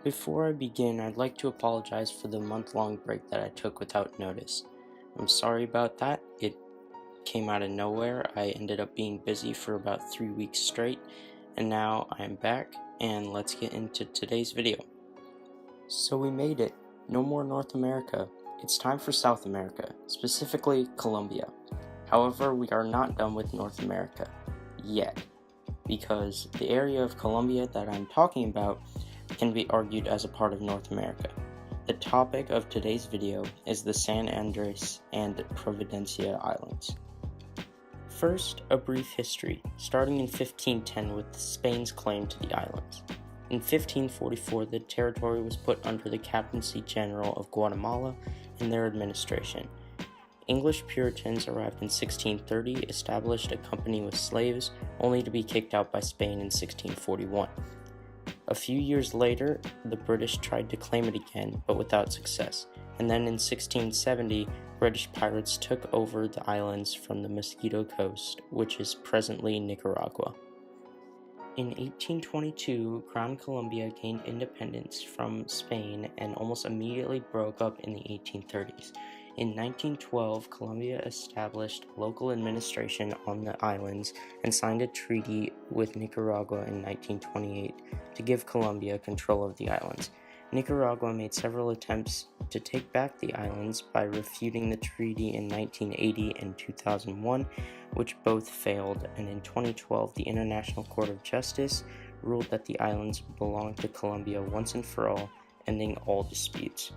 Before I begin, I'd like to apologize for the month-long break that I took without notice. I'm sorry about that. It came out of nowhere. I ended up being busy for about 3 weeks straight, and now I'm back, and let's get into today's video. So we made it. No more North America. It's time for South America, specifically Colombia. However, we are not done with North America yet, because the area of Colombia that I'm talking about can be argued as a part of North America. The topic of today's video is the San Andres and Providencia Islands. First, a brief history, starting in 1510 with Spain's claim to the islands. In 1544, the territory was put under the Captaincy General of Guatemala and their administration. English Puritans arrived in 1630, established a company with slaves, only to be kicked out by Spain in 1641. A few years later, the British tried to claim it again, but without success, and then in 1670, British pirates took over the islands from the Mosquito Coast, which is presently Nicaragua. In 1822, Gran Colombia gained independence from Spain and almost immediately broke up in the 1830s. In 1912, Colombia established local administration on the islands and signed a treaty with Nicaragua in 1928 to give Colombia control of the islands. Nicaragua made several attempts to take back the islands by refuting the treaty in 1980 and 2001, which both failed, and in 2012 the International Court of Justice ruled that the islands belonged to Colombia once and for all, ending all disputes.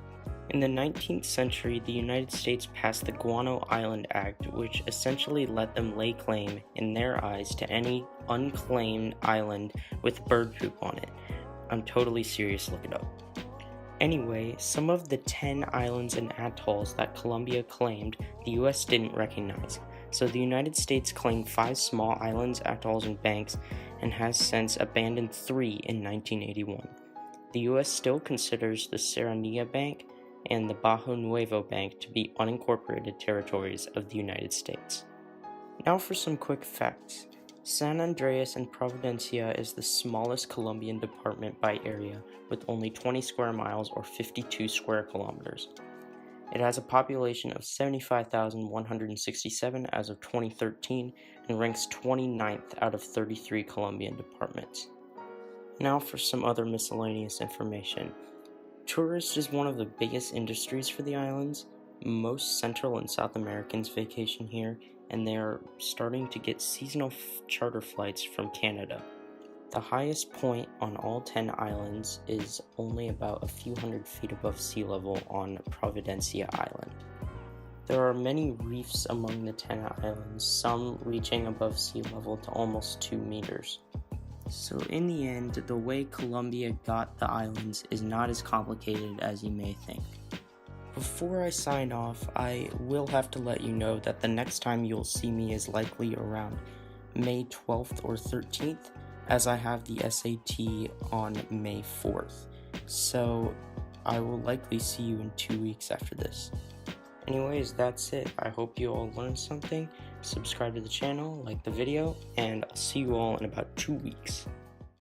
In the 19th century, the United States passed the Guano Island Act, which essentially let them lay claim, in their eyes, to any unclaimed island with bird poop on it. I'm totally serious, look it up. Anyway, some of the 10 islands and atolls that Colombia claimed, the US didn't recognize. So the United States claimed 5 small islands, atolls, and banks, and has since abandoned 3 in 1981. The US still considers the Serranía Bank and the Bajo Nuevo Bank to be unincorporated territories of the United States. Now for some quick facts. San Andreas and Providencia is the smallest Colombian department by area, with only 20 square miles or 52 square kilometers. It has a population of 75,167 as of 2013 and ranks 29th out of 33 Colombian departments. Now for some other miscellaneous information. Tourist is one of the biggest industries for the islands. Most Central and South Americans vacation here, and they are starting to get seasonal charter flights from Canada. The highest point on all 10 islands is only about a few hundred feet above sea level on Providencia Island. There are many reefs among the 10 islands, some reaching above sea level to almost 2 meters. So in the end, the way Colombia got the islands is not as complicated as you may think. Before I sign off, I will have to let you know that the next time you'll see me is likely around May 12th or 13th, as I have the SAT on May 4th. So I will likely see you in 2 weeks after this. Anyways, that's it. I hope you all learned something. Subscribe to the channel, like the video, and I'll see you all in about 2 weeks.